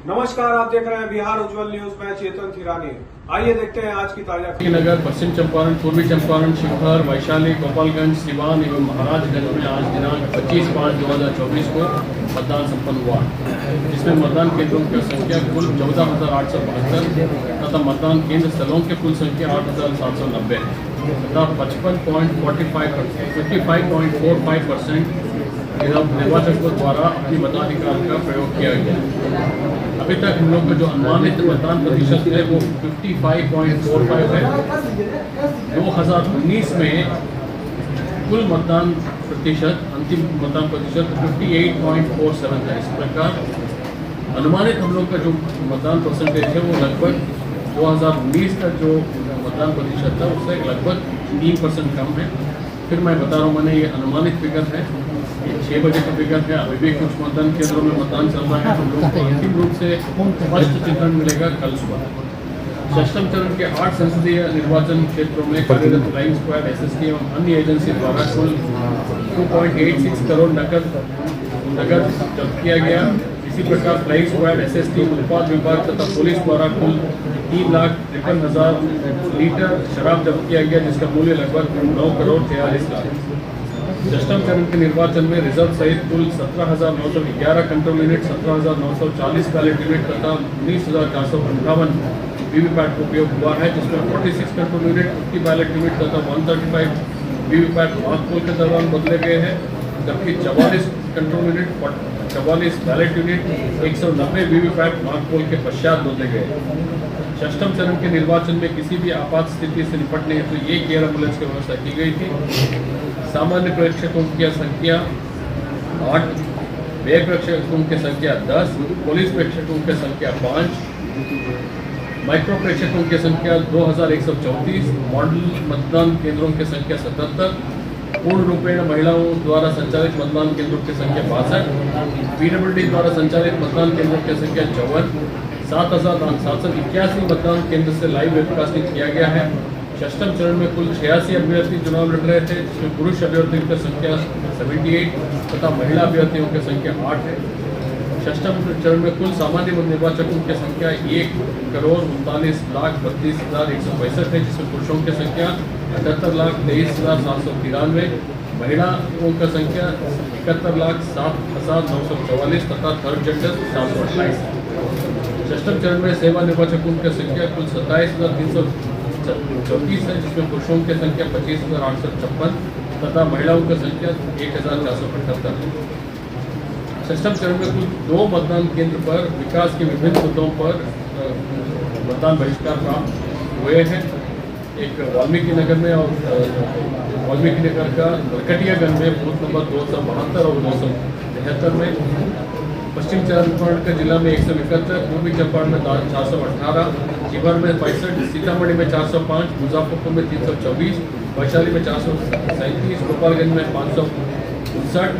नमस्कार, आप देख रहे हैं बिहार उज्जवल न्यूज में चेतन थिरानी। आइए देखते हैं आज की ताजा नगर, पश्चिम चंपारण, पूर्वी चंपारण, शिवहर, वैशाली, गोपालगंज, सिवान एवं महाराजगंज में आज दिनांक 25/5/2024 को मतदान संपन्न हुआ, जिसमें मतदान केंद्रों की संख्या कुल 14,872 तथा मतदान केंद्र स्थलों की कुल संख्या 8,790 तथा 55.45% निर्वाचकों द्वारा अपनी मताधिकार का प्रयोग किया गया। अभी तक हम लोग का जो अनुमानित मतदान प्रतिशत है वो 55.45 है। 2019 में कुल मतदान प्रतिशत, अंतिम मतदान प्रतिशत 58.47 है। इस प्रकार अनुमानित हम लोग का जो मतदान परसेंटेज है वो लगभग 2019 का जो मतदान प्रतिशत था उससे लगभग 3% कम है। फिर मैं बता रहा हूँ, मैंने ये अनुमानित फिगर है, ये 6 बजे का फिगर है। अभी भी कुछ मतदान केंद्रों में मतदान चल रहा है। हम लोग को अंतिम रूप से स्पष्ट चित्रण मिलेगा कल सुबह। षष्ठम चरण के 8 संसदीय निर्वाचन क्षेत्रों में कार्यरत फ्लाइंग स्क्वाड, एसएसटी एवं अन्य एजेंसी द्वारा कुल 2.86 करोड़ नकद जब्त किया गया। इसी प्रकार फ्लाइंग स्क्वाड, एसएसटी, उत्पाद विभाग तथा पुलिस द्वारा कुल 3,53,000 लीटर शराब जब्त किया गया, जिसका मूल्य लगभग 9,43,00,000। षष्ठम चरण के निर्वाचन में रिजर्व सहित कुल 17,911 कंट्रोल यूनिट, 17,940 बैलेट यूनिट तथा 19,458 वीवीपैट का उपयोग हुआ है, जिसमें 46 कंट्रोल यूनिट, 50 बैलेट यूनिट तथा 135 वीवीपैट मार्कपोल के दौरान बदले गए हैं, जबकि 44 control unit, 44 ballot unit, 190 VVPAT mark poll के पश्चात बदले गए। षष्ठम चरण के निर्वाचन में किसी भी आपात स्थिति से निपटने हेतु एक एयर एम्बुलेंस की व्यवस्था की गई थी। सामान्य प्रेक्षकों की संख्या 8, व्यय प्रेक्षकों की संख्या 10, पुलिस प्रेक्षकों की संख्या 5, माइक्रो प्रेक्षकों की संख्या 2,134, मॉडल मतदान केंद्रों की संख्या 77, पूर्ण रूपेण महिलाओं द्वारा संचालित मतदान केंद्रों की संख्या 62, पीडब्ल्यूडी द्वारा संचालित मतदान केंद्रों की संख्या 54, 7,781 मतदान केंद्र से लाइव वेबकास्टिंग किया गया है। षष्ठम चरण में कुल 86 अभ्यर्थी चुनाव लड़ रहे थे, जिसमें पुरुष अभ्यर्थियों की संख्या 78 तथा महिला अभ्यर्थियों की संख्या 8 है। षष्ठम चरण में कुल सामान्य निर्वाचकों की संख्या 1,39,32,165 है, जिसमें पुरुषों की संख्या 78,23,793, महिलाओं की संख्या 71,07,944 तथा थर्ड जेंडर 728 है। षष्ठम चरण में सेवा निर्वाचकों की संख्या कुल 27,334 है, जिसमें पुरुषों की संख्या 25,856 तथा महिलाओं की संख्या 1,478 है। षष्ठम चरण में कुल 2 मतदान केंद्र पर विकास के विभिन्न मुद्दों पर मतदान बहिष्कार प्राप्त हुए हैं। एक वाल्मीकि नगर में और वाल्मीकि नगर का नरकटियागंज में बूथ नंबर 272 और 273 में, पश्चिम चंपारण के जिला में 171, पूर्वी चंपारण में 418, शिवहर में 65, सीतामढ़ी में 405, मुजफ्फरपुर में 324, वैशाली में 437, गोपालगंज में 559,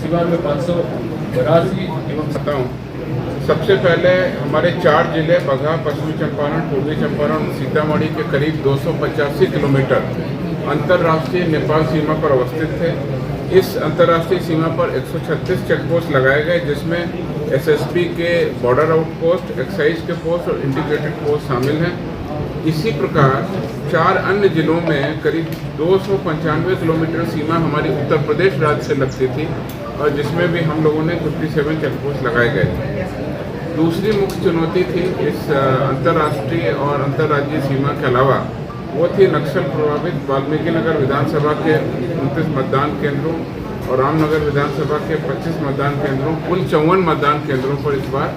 सिवान में 582 एवं सबसे पहले हमारे 4 जिले बगहा, पश्चिमी चंपारण, पूर्वी चंपारण, सीतामढ़ी के करीब 285 किलोमीटर अंतर्राष्ट्रीय नेपाल सीमा पर अवस्थित थे। इस अंतर्राष्ट्रीय सीमा पर 136 चेकपोस्ट लगाए गए, जिसमें एसएसबी के बॉर्डर आउटपोस्ट, एक्साइज के पोस्ट और इंटीग्रेटेड पोस्ट शामिल हैं। इसी प्रकार 4 अन्य जिलों में करीब 295 किलोमीटर सीमा हमारी उत्तर प्रदेश राज्य से लगती थी, और जिसमें भी हम लोगों ने 57 चेकपोस्ट लगाए गए थे। दूसरी मुख्य चुनौती थी इस अंतर्राष्ट्रीय और अंतर्राज्यीय सीमा के अलावा, वो थी नक्सल प्रभावित वाल्मीकि नगर विधानसभा के 29 मतदान केंद्रों और रामनगर विधानसभा के 25 मतदान केंद्रों, कुल 54 मतदान केंद्रों पर इस बार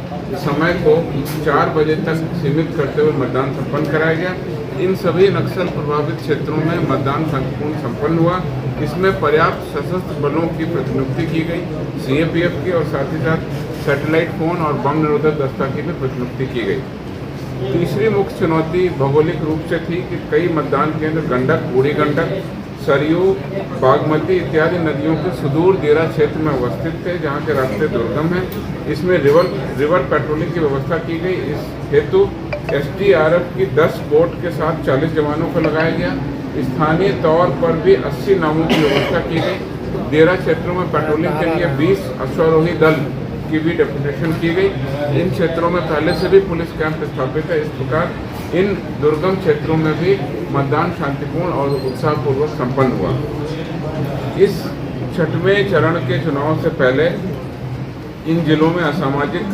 समय को 4 बजे तक सीमित करते हुए मतदान संपन्न कराया गया। इन सभी नक्सल प्रभावित क्षेत्रों में मतदान शांतिपूर्ण संपन्न हुआ। इसमें पर्याप्त सशस्त्र बलों की प्रतिनियुक्ति की गई, सीएपीएफ की, और साथ ही साथ सैटेलाइट फोन और बम निरोधक दस्ता की भी प्रतिनियुक्ति की गई। तीसरी मुख्य चुनौती भौगोलिक रूप से थी कि कई मतदान केंद्र गंडक, बूढ़ी गंडक, सरयू, बागमती इत्यादि नदियों के सुदूर देरा क्षेत्र में अवस्थित थे, जहां के रास्ते दुर्गम हैं। इसमें रिवर पेट्रोलिंग की व्यवस्था की गई। इस हेतु एसडीआरएफ की 10 बोट के साथ 40 जवानों को लगाया गया। स्थानीय तौर पर भी 80 नावों की व्यवस्था की गई। देरा क्षेत्रों में पेट्रोलिंग के लिए 20 अश्वारोही दल की भी डेपुटेशन की गई। इन क्षेत्रों में पहले से भी पुलिस कैंप स्थापित है। इस प्रकार इन दुर्गम क्षेत्रों में भी मतदान शांतिपूर्ण और उत्साहपूर्वक संपन्न हुआ। इस छठवें चरण के चुनाव से पहले इन जिलों में असामाजिक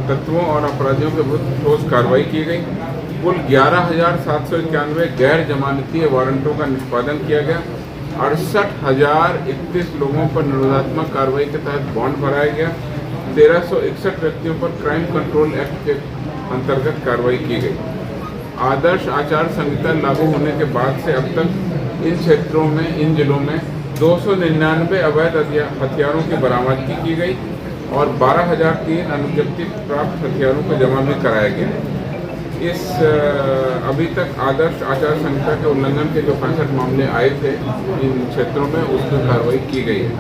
तत्वों और अपराधियों के विरुद्ध ठोस कार्रवाई की गई। कुल 11,791 गैर जमानती वारंटों का निष्पादन किया गया। 68,031 लोगों पर निरोधात्मक कार्रवाई के तहत बॉन्ड भराया गया। 1,361 व्यक्तियों पर क्राइम कंट्रोल एक्ट के अंतर्गत कार्रवाई की गई। आदर्श आचार संहिता लागू होने के बाद से अब तक इन क्षेत्रों में, इन जिलों में 299 अवैध हथियारों की बरामदगी की गई और 12,003 अनुज्ञप्ति प्राप्त हथियारों को जमा भी कराया गया। इस अभी तक आदर्श आचार संहिता के उल्लंघन के जो 65 मामले आए थे इन क्षेत्रों में, उस पर कार्रवाई की गई है।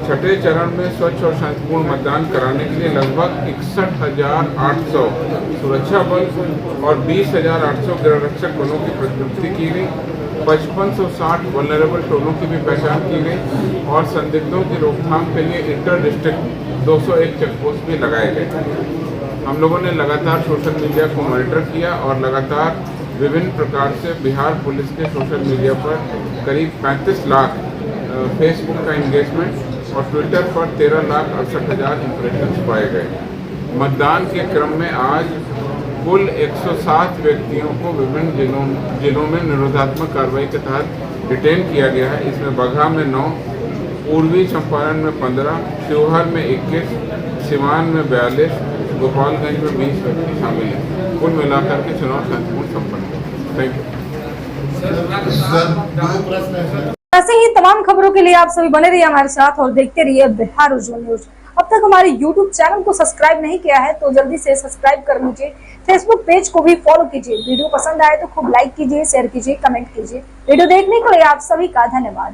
छठे चरण में स्वच्छ और शांतिपूर्ण मतदान कराने के लिए लगभग 61,800 सुरक्षा बल और 20,800 गृह रक्षक बलों की प्रतिनियुक्ति की गई। 5560 वल्नरेबल टोलों की भी पहचान की गई और संदिग्धों की रोकथाम के लिए इंटर डिस्ट्रिक्ट 201 चेकपोस्ट भी लगाए गए। हम लोगों ने लगातार सोशल मीडिया को मॉनिटर किया और लगातार विभिन्न प्रकार से बिहार पुलिस के सोशल मीडिया पर करीब 35 लाख फेसबुक का इंगेजमेंट और ट्विटर पर 13,68,000 इंप्रेशंस पाए गए। मतदान के क्रम में आज कुल 107 व्यक्तियों को विभिन्न जिलों में निरोधात्मक कार्रवाई के तहत डिटेन किया गया है। इसमें बगहा में 9, पूर्वी चंपारण में 15, शिवहर में 21, सिवान में 42, गोपालगंज में 20 व्यक्ति शामिल हैं। कुल मिलाकर के चुनाव शांतिपूर्ण संपन्न हुआ। Thank you. ऐसे ही तमाम खबरों के लिए आप सभी बने रहिए हमारे साथ और देखते रहिए बिहार उज्जवल न्यूज। अब तक हमारे YouTube चैनल को सब्सक्राइब नहीं किया है तो जल्दी से सब्सक्राइब कर लीजिए। Facebook पेज को भी फॉलो कीजिए। वीडियो पसंद आए तो खूब लाइक कीजिए, शेयर कीजिए, कमेंट कीजिए। वीडियो देखने के लिए आप सभी का धन्यवाद।